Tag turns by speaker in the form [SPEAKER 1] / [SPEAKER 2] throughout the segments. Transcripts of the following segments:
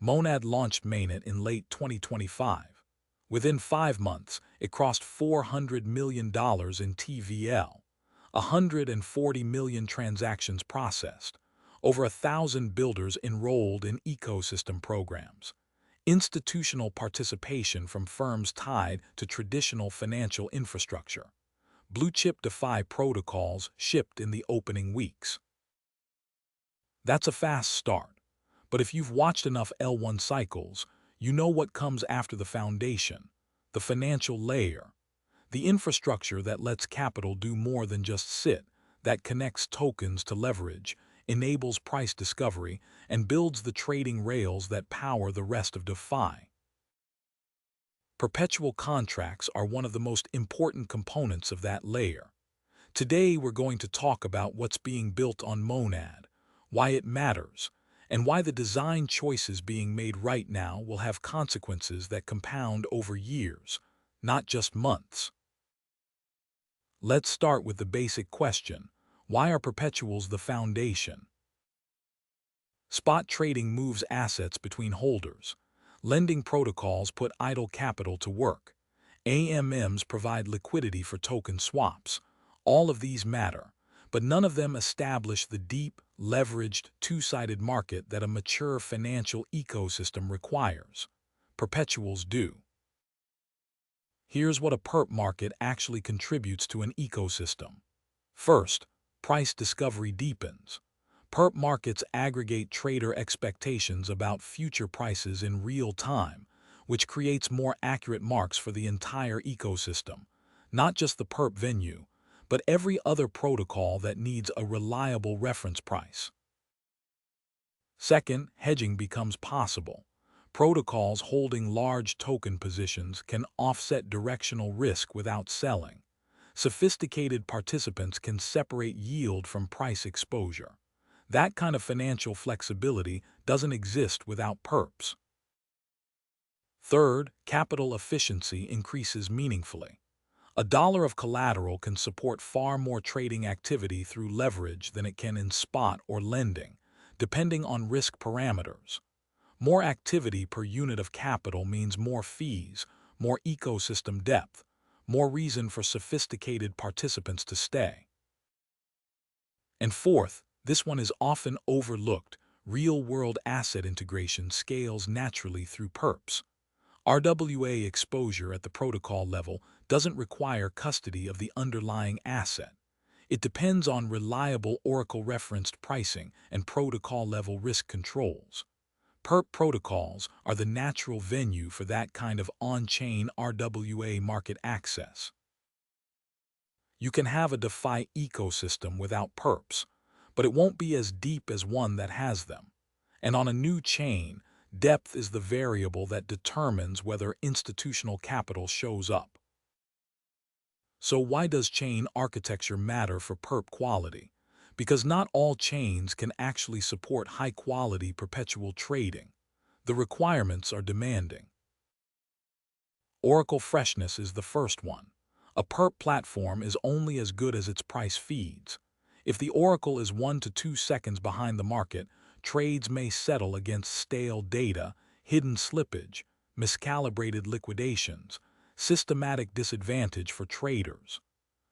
[SPEAKER 1] Monad launched mainnet in late 2025. Within 5 months, it crossed $400 million in TVL, 140 million transactions processed, over 1,000 builders enrolled in ecosystem programs, institutional participation from firms tied to traditional financial infrastructure, blue-chip DeFi protocols shipped in the opening weeks. That's a fast start, but if you've watched enough L1 cycles, you know what comes after the foundation, the financial layer, the infrastructure that lets capital do more than just sit, that connects tokens to leverage, enables price discovery, and builds the trading rails that power the rest of DeFi. Perpetual contracts are one of the most important components of that layer. Today we're going to talk about what's being built on Monad, why it matters, and why the design choices being made right now will have consequences that compound over years, not just months. Let's start with the basic question: why are perpetuals the foundation? Spot trading moves assets between holders. Lending protocols put idle capital to work. AMMs provide liquidity for token swaps. All of these matter, but none of them establish the deep, leveraged, two-sided market that a mature financial ecosystem requires. Perpetuals do. Here's what a perp market actually contributes to an ecosystem. First, price discovery deepens. Perp markets aggregate trader expectations about future prices in real time, which creates more accurate marks for the entire ecosystem, not just the perp venue, but every other protocol that needs a reliable reference price. Second, hedging becomes possible. Protocols holding large token positions can offset directional risk without selling. Sophisticated participants can separate yield from price exposure. That kind of financial flexibility doesn't exist without perps. Third, capital efficiency increases meaningfully. $1 of collateral can support far more trading activity through leverage than it can in spot or lending, depending on risk parameters. More activity per unit of capital means more fees, more ecosystem depth, more reason for sophisticated participants to stay. And fourth, this one is often overlooked: real-world asset integration scales naturally through perps. RWA exposure at the protocol level doesn't require custody of the underlying asset. It depends on reliable Oracle-referenced pricing and protocol-level risk controls. Perp protocols are the natural venue for that kind of on-chain RWA market access. You can have a DeFi ecosystem without perps, but it won't be as deep as one that has them. And on a new chain, depth is the variable that determines whether institutional capital shows up. So why does chain architecture matter for perp quality? Because not all chains can actually support high-quality perpetual trading. The requirements are demanding. Oracle freshness is the first one. A perp platform is only as good as its price feeds. If the oracle is 1 to 2 seconds behind the market, trades may settle against stale data, hidden slippage, miscalibrated liquidations, systematic disadvantage for traders.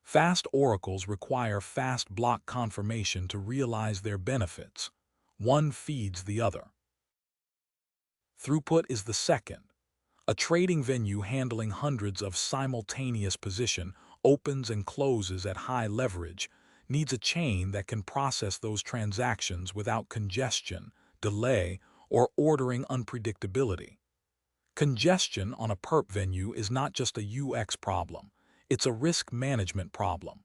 [SPEAKER 1] Fast oracles require fast block confirmation to realize their benefits. One feeds the other. Throughput is the second. A trading venue handling hundreds of simultaneous position opens and closes at high leverage needs a chain that can process those transactions without congestion, delay, or ordering unpredictability. Congestion on a perp venue is not just a UX problem, it's a risk management problem.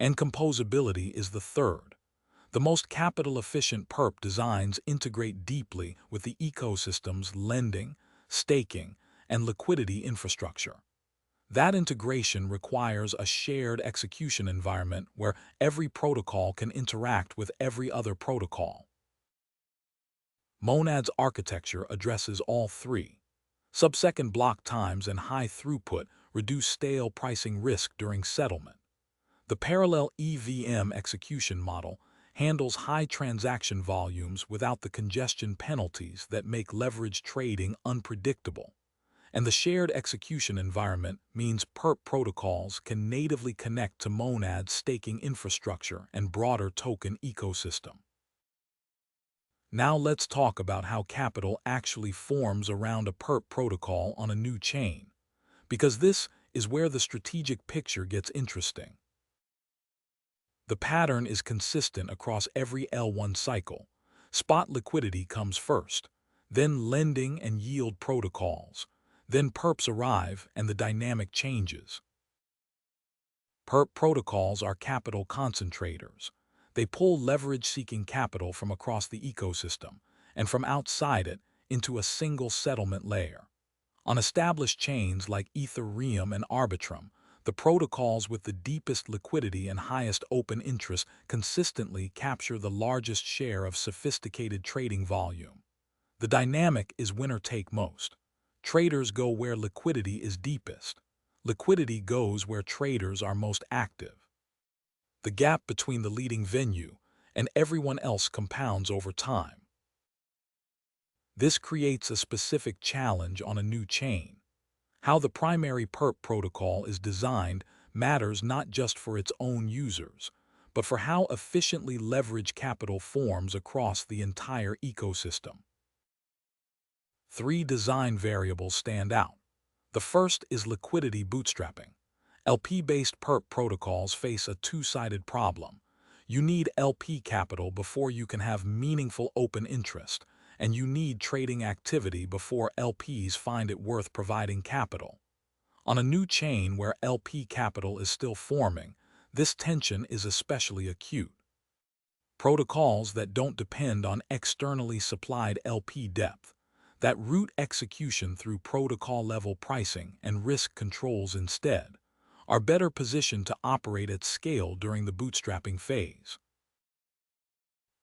[SPEAKER 1] And composability is the third. The most capital-efficient perp designs integrate deeply with the ecosystem's lending, staking, and liquidity infrastructure. That integration requires a shared execution environment where every protocol can interact with every other protocol. Monad's architecture addresses all three. Sub-second block times and high throughput reduce stale pricing risk during settlement. The parallel EVM execution model, handles high transaction volumes without the congestion penalties that make leverage trading unpredictable. And the shared execution environment means Perp protocols can natively connect to Monad's staking infrastructure and broader token ecosystem. Now let's talk about how capital actually forms around a Perp protocol on a new chain, because this is where the strategic picture gets interesting. The pattern is consistent across every L1 cycle. Spot liquidity comes first, then lending and yield protocols. Then perps arrive and the dynamic changes. Perp protocols are capital concentrators. They pull leverage-seeking capital from across the ecosystem and from outside it into a single settlement layer. On established chains like Ethereum and Arbitrum, the protocols with the deepest liquidity and highest open interest consistently capture the largest share of sophisticated trading volume. The dynamic is winner take most. Traders go where liquidity is deepest. Liquidity goes where traders are most active. The gap between the leading venue and everyone else compounds over time. This creates a specific challenge on a new chain. How the primary Perp protocol is designed matters not just for its own users, but for how efficiently leverage capital forms across the entire ecosystem. Three design variables stand out. The first is liquidity bootstrapping. LP-based Perp protocols face a two-sided problem. You need LP capital before you can have meaningful open interest, and you need trading activity before LPs find it worth providing capital. On a new chain where LP capital is still forming, this tension is especially acute. Protocols that don't depend on externally supplied LP depth, that route execution through protocol-level pricing and risk controls instead, are better positioned to operate at scale during the bootstrapping phase.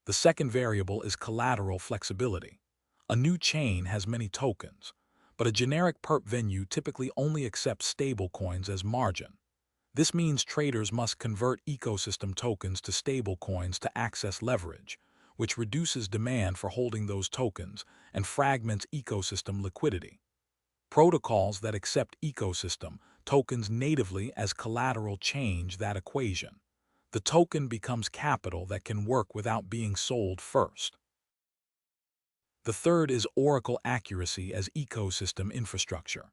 [SPEAKER 1] The second variable is collateral flexibility. A new chain has many tokens, but a generic Perp venue typically only accepts stablecoins as margin. This means traders must convert ecosystem tokens to stablecoins to access leverage, which reduces demand for holding those tokens and fragments ecosystem liquidity. Protocols that accept ecosystem tokens natively as collateral change that equation. The token becomes capital that can work without being sold first. The third is Oracle accuracy as ecosystem infrastructure.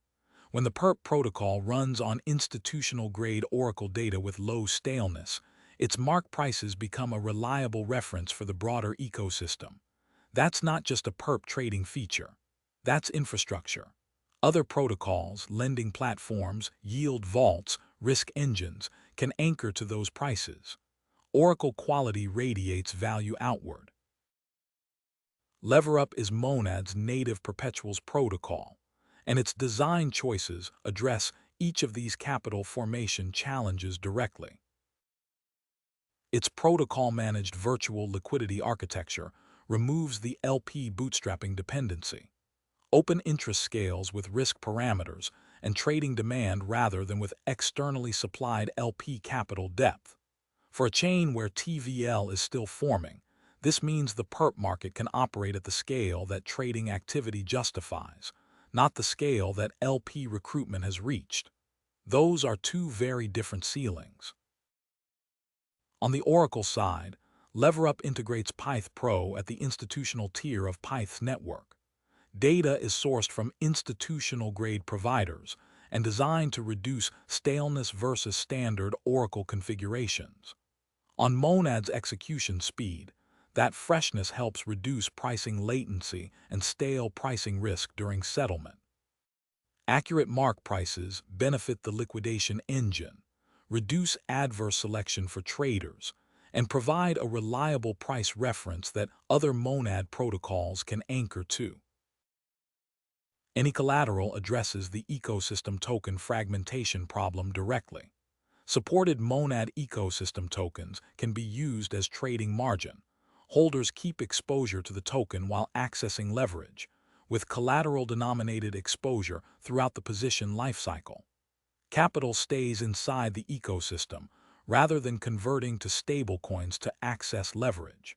[SPEAKER 1] When the Perp protocol runs on institutional-grade Oracle data with low staleness, its mark prices become a reliable reference for the broader ecosystem. That's not just a Perp trading feature. That's infrastructure. Other protocols, lending platforms, yield vaults, risk engines, can anchor to those prices. Oracle quality radiates value outward. LeverUp is Monad's native Perpetuals protocol, and its design choices address each of these capital formation challenges directly. Its protocol-managed virtual liquidity architecture removes the LP bootstrapping dependency. Open interest scales with risk parameters and trading demand rather than with externally supplied LP capital depth. For a chain where TVL is still forming, this means the Perp market can operate at the scale that trading activity justifies, not the scale that LP recruitment has reached. Those are two very different ceilings. On the Oracle side, LeverUp integrates Pyth Pro at the institutional tier of Pyth's network. Data is sourced from institutional-grade providers and designed to reduce staleness versus standard Oracle configurations. On Monad's execution speed, that freshness helps reduce pricing latency and stale pricing risk during settlement. Accurate mark prices benefit the liquidation engine, reduce adverse selection for traders, and provide a reliable price reference that other Monad protocols can anchor to. AnyCollateral addresses the ecosystem token fragmentation problem directly. Supported Monad ecosystem tokens can be used as trading margin. Holders keep exposure to the token while accessing leverage, with collateral-denominated exposure throughout the position lifecycle. Capital stays inside the ecosystem, rather than converting to stablecoins to access leverage.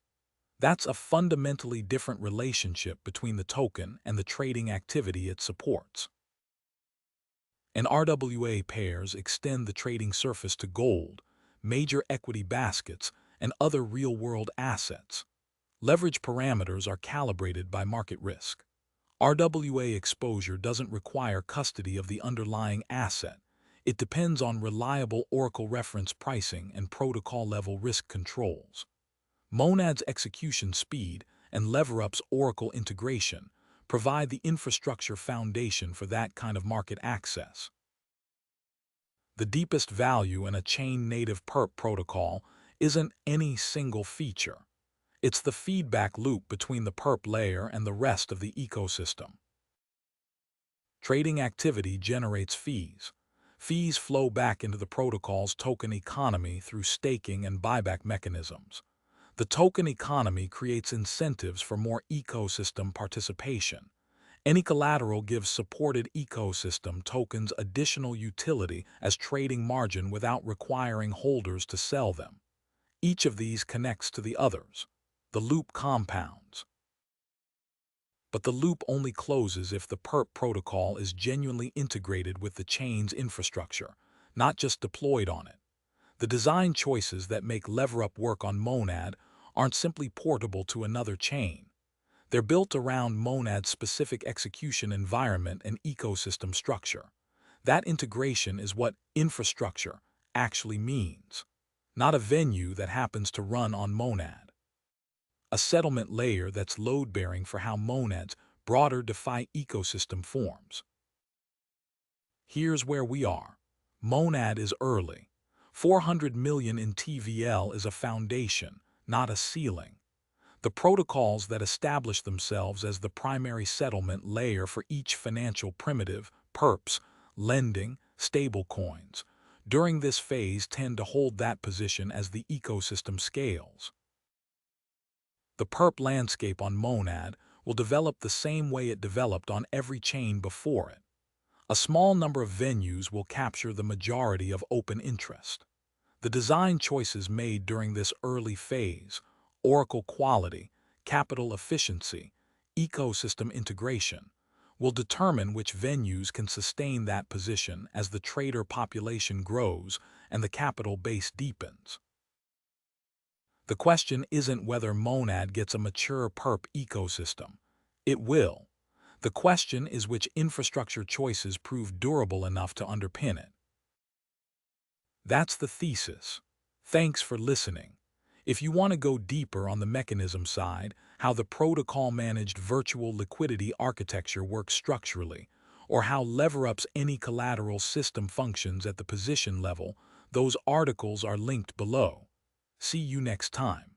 [SPEAKER 1] That's a fundamentally different relationship between the token and the trading activity it supports. And RWA pairs extend the trading surface to gold, major equity baskets, and other real-world assets. Leverage parameters are calibrated by market risk. RWA exposure doesn't require custody of the underlying asset. It depends on reliable Oracle reference pricing and protocol-level risk controls. Monad's execution speed and LeverUp's Oracle integration provide the infrastructure foundation for that kind of market access. The deepest value in a chain-native Perp protocol isn't any single feature. It's the feedback loop between the Perp layer and the rest of the ecosystem. Trading activity generates fees. Fees flow back into the protocol's token economy through staking and buyback mechanisms. The token economy creates incentives for more ecosystem participation. AnyCollateral gives supported ecosystem tokens additional utility as trading margin without requiring holders to sell them. Each of these connects to the others. The loop compounds. But the loop only closes if the Perp protocol is genuinely integrated with the chain's infrastructure, not just deployed on it. The design choices that make LeverUp work on Monad aren't simply portable to another chain. They're built around Monad's specific execution environment and ecosystem structure. That integration is what infrastructure actually means, not a venue that happens to run on Monad. A settlement layer that's load-bearing for how Monad's broader DeFi ecosystem forms. Here's where we are. Monad is early. 400 million in TVL is a foundation, not a ceiling. The protocols that establish themselves as the primary settlement layer for each financial primitive, perps, lending, stablecoins, during this phase tend to hold that position as the ecosystem scales. The perp landscape on Monad will develop the same way it developed on every chain before it. A small number of venues will capture the majority of open interest. The design choices made during this early phase, Oracle quality, capital efficiency, ecosystem integration, will determine which venues can sustain that position as the trader population grows and the capital base deepens. The question isn't whether Monad gets a mature perp ecosystem. It will. The question is which infrastructure choices prove durable enough to underpin it. That's the thesis. Thanks for listening. If you want to go deeper on the mechanism side, how the protocol-managed virtual liquidity architecture works structurally, or how LeverUp's AnyCollateral system functions at the position level, those articles are linked below. See you next time.